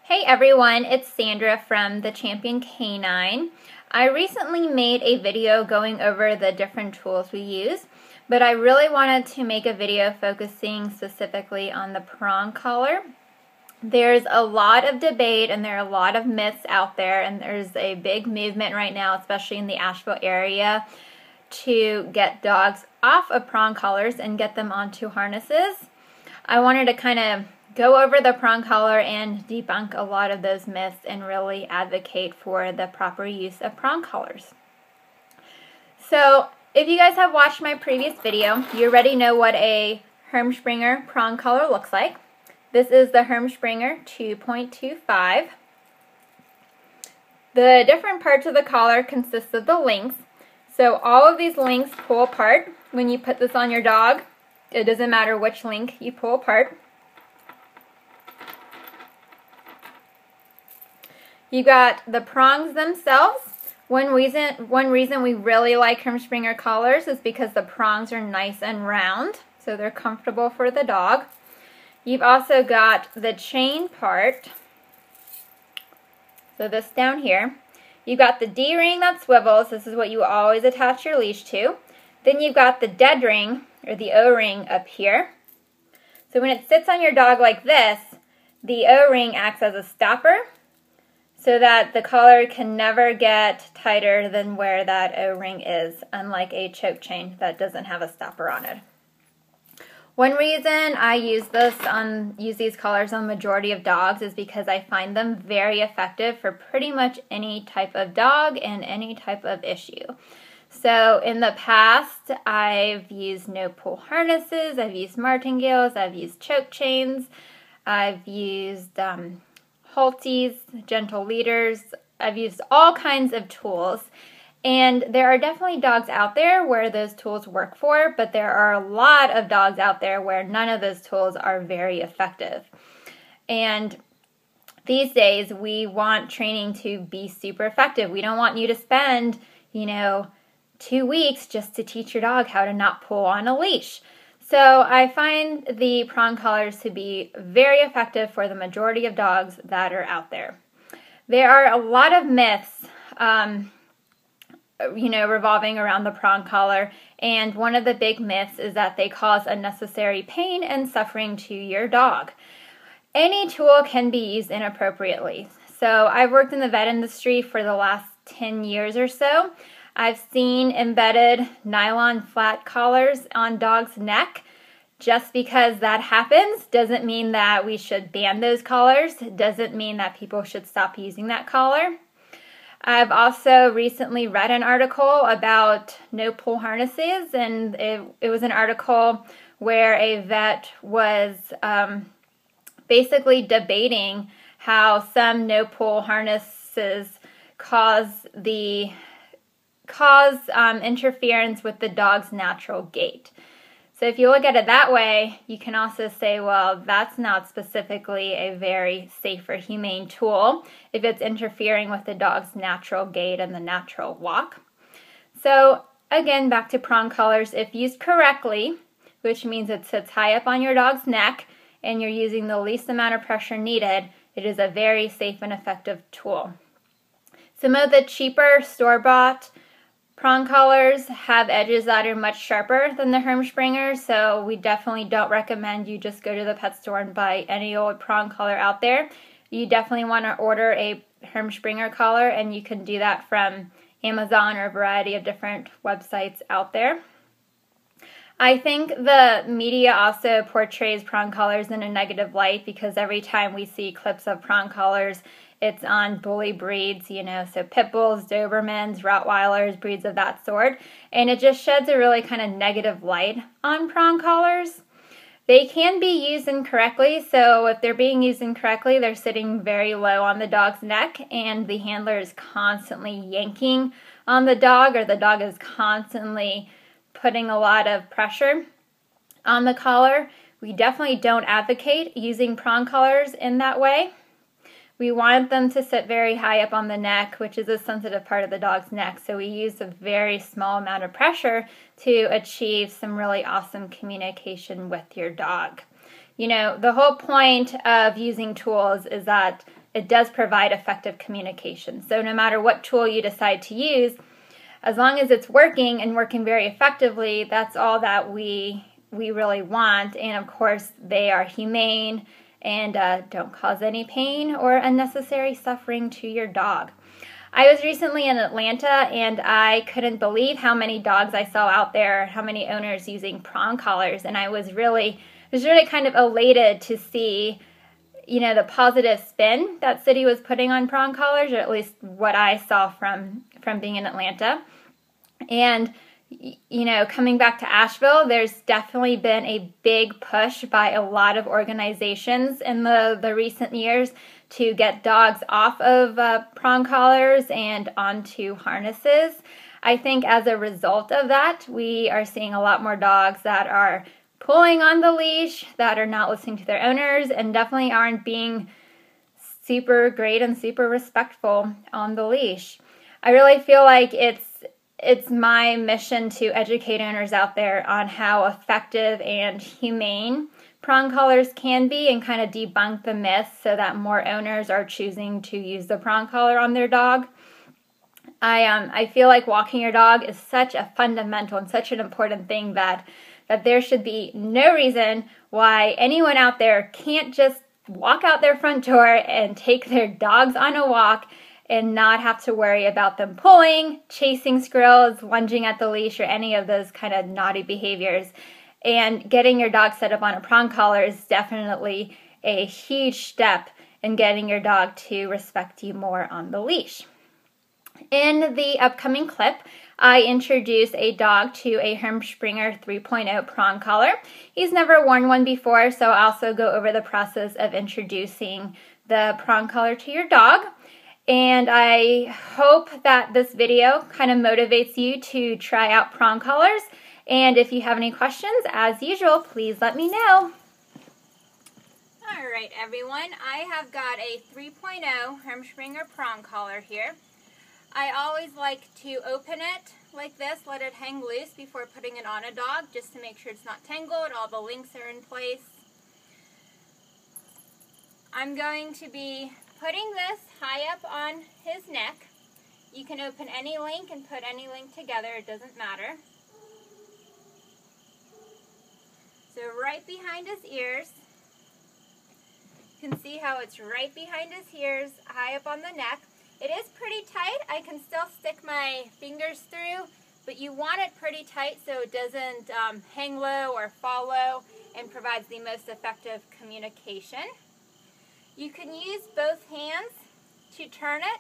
Hey everyone, it's Sandra from The Champion Canine. I recently made a video going over the different tools we use, but I really wanted to make a video focusing specifically on the prong collar. There's a lot of debate and there are a lot of myths out there, and there's a big movement right now, especially in the Asheville area, to get dogs off of prong collars and get them onto harnesses. I wanted to kind of go over the prong collar and debunk a lot of those myths and really advocate for the proper use of prong collars. So if you guys have watched my previous video, you already know what a Hermspringer prong collar looks like. This is the Hermspringer 2.25. The different parts of the collar consist of the links. So all of these links pull apart when you put this on your dog. It doesn't matter which link you pull apart. You got the prongs themselves. One reason we really like Hermspringer collars is because the prongs are nice and round, so they're comfortable for the dog. You've also got the chain part, so this down here. You've got the D-ring that swivels. This is what you always attach your leash to. Then you've got the dead ring, or the O-ring, up here. So when it sits on your dog like this, the O-ring acts as a stopper, so that the collar can never get tighter than where that O-ring is, unlike a choke chain that doesn't have a stopper on it. One reason I use these collars on the majority of dogs is because I find them very effective for pretty much any type of dog and any type of issue. So in the past, I've used no-pull harnesses, I've used martingales, I've used choke chains, I've used halties, gentle leaders. I've used all kinds of tools, and there are definitely dogs out there where those tools work for, but there are a lot of dogs out there where none of those tools are very effective. And these days we want training to be super effective. We don't want you to spend, 2 weeks just to teach your dog how to not pull on a leash. So I find the prong collars to be very effective for the majority of dogs that are out there. There are a lot of myths, revolving around the prong collar, and one of the big myths is that they cause unnecessary pain and suffering to your dog. Any tool can be used inappropriately. So I've worked in the vet industry for the last 10 years or so. I've seen embedded nylon flat collars on dogs' neck. Just because that happens doesn't mean that we should ban those collars. It doesn't mean that people should stop using that collar. I've also recently read an article about no-pull harnesses, and it was an article where a vet was basically debating how some no-pull harnesses cause interference with the dog's natural gait. So if you look at it that way, you can also say, well, that's not specifically a very safe or humane tool if it's interfering with the dog's natural gait and the natural walk. So again, back to prong collars, if used correctly, which means it sits high up on your dog's neck and you're using the least amount of pressure needed, it is a very safe and effective tool. Some of the cheaper store-bought prong collars have edges that are much sharper than the Hermspringer, so we definitely don't recommend you just go to the pet store and buy any old prong collar out there. You definitely want to order a Hermspringer collar, and you can do that from Amazon or a variety of different websites out there. I think the media also portrays prong collars in a negative light because every time we see clips of prong collars, it's on bully breeds, so pit bulls, Dobermans, Rottweilers, breeds of that sort. And it just sheds a really kind of negative light on prong collars. They can be used incorrectly, so if they're being used incorrectly, they're sitting very low on the dog's neck and the handler is constantly yanking on the dog, or the dog is constantly putting a lot of pressure on the collar. We definitely don't advocate using prong collars in that way. We want them to sit very high up on the neck, which is a sensitive part of the dog's neck, so we use a very small amount of pressure to achieve some really awesome communication with your dog. The whole point of using tools is that it does provide effective communication. So no matter what tool you decide to use, as long as it's working and working very effectively, that's all that we really want. And of course, they are humane and don't cause any pain or unnecessary suffering to your dog. I was recently in Atlanta and I couldn't believe how many dogs I saw out there, how many owners using prong collars, and I was really kind of elated to see, you know, the positive spin that city was putting on prong collars, or at least what I saw from being in Atlanta. And you know, coming back to Asheville, there's definitely been a big push by a lot of organizations in the recent years to get dogs off of prong collars and onto harnesses. I think as a result of that, we are seeing a lot more dogs that are pulling on the leash, that are not listening to their owners, and definitely aren't being super great and super respectful on the leash. I really feel like it's my mission to educate owners out there on how effective and humane prong collars can be and kind of debunk the myths so that more owners are choosing to use the prong collar on their dog. I feel like walking your dog is such a fundamental and such an important thing that there should be no reason why anyone out there can't just walk out their front door and take their dogs on a walk and not have to worry about them pulling, chasing squirrels, lunging at the leash, or any of those kind of naughty behaviors. And getting your dog set up on a prong collar is definitely a huge step in getting your dog to respect you more on the leash. In the upcoming clip, I introduce a dog to a Hermspringer 3.0 prong collar. He's never worn one before, so I'll also go over the process of introducing the prong collar to your dog. And I hope that this video kind of motivates you to try out prong collars. And if you have any questions, as usual, please let me know. All right, everyone. I have got a 3.0 Hermspringer prong collar here. I always like to open it like this, let it hang loose before putting it on a dog, just to make sure it's not tangled, all the links are in place. I'm going to be putting this high up on his neck. You can open any link and put any link together, it doesn't matter. So right behind his ears, you can see how it's right behind his ears, high up on the neck. It is pretty tight. I can still stick my fingers through, but you want it pretty tight so it doesn't hang low or fall low and provides the most effective communication. You can use both hands to turn it,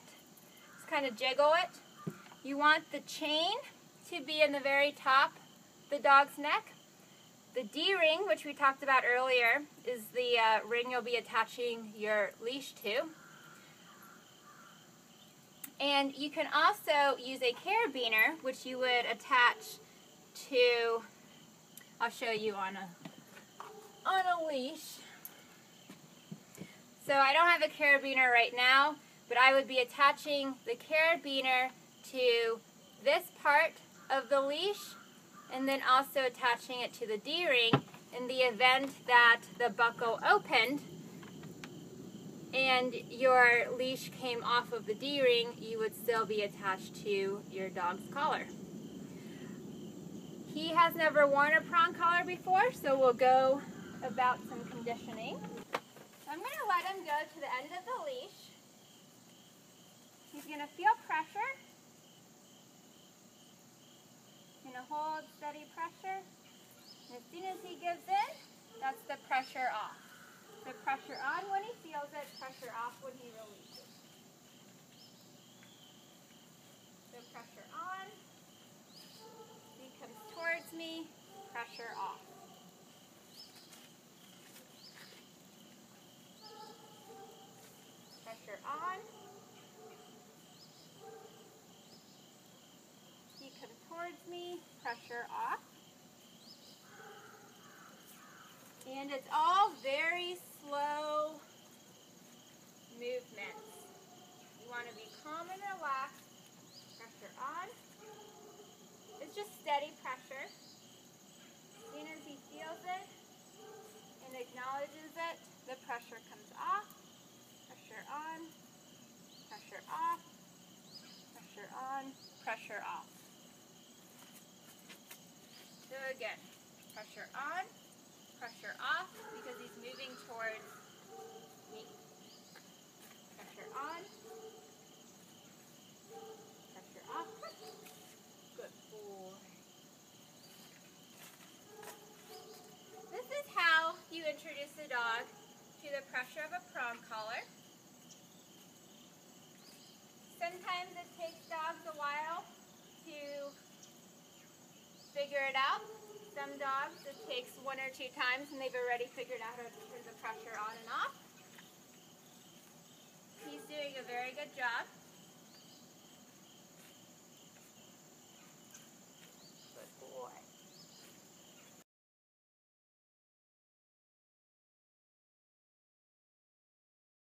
just kind of jiggle it. You want the chain to be in the very top of the dog's neck. The D-ring, which we talked about earlier, is the ring you'll be attaching your leash to. And you can also use a carabiner, which you would attach to, I'll show you on a leash. So I don't have a carabiner right now, but I would be attaching the carabiner to this part of the leash and then also attaching it to the D-ring in the event that the buckle opened and your leash came off of the D-ring, you would still be attached to your dog's collar. He has never worn a prong collar before, so we'll go about some conditioning. So I'm going to let him go to the end of the leash. He's going to feel pressure. He's going to hold steady pressure. And as soon as he gives in, that's the pressure off. So pressure on when he feels it, pressure off when he releases. So pressure on. He comes towards me, pressure off. Pressure on. He comes towards me, pressure off. And it's all very slow movements. You want to be calm and relaxed. Pressure on. It's just steady pressure. As soon as he feels it and acknowledges it, the pressure comes off. Pressure on. pressure off, pressure on, pressure off. So again, pressure on, pressure off, because he's moving towards me. Pressure on, pressure off. Good boy. This is how you introduce the dog to the pressure of a prong collar. Sometimes it takes dogs a while to figure it out. Some dogs it takes 1 or 2 times and they've already figured out how to turn the pressure on and off. He's doing a very good job.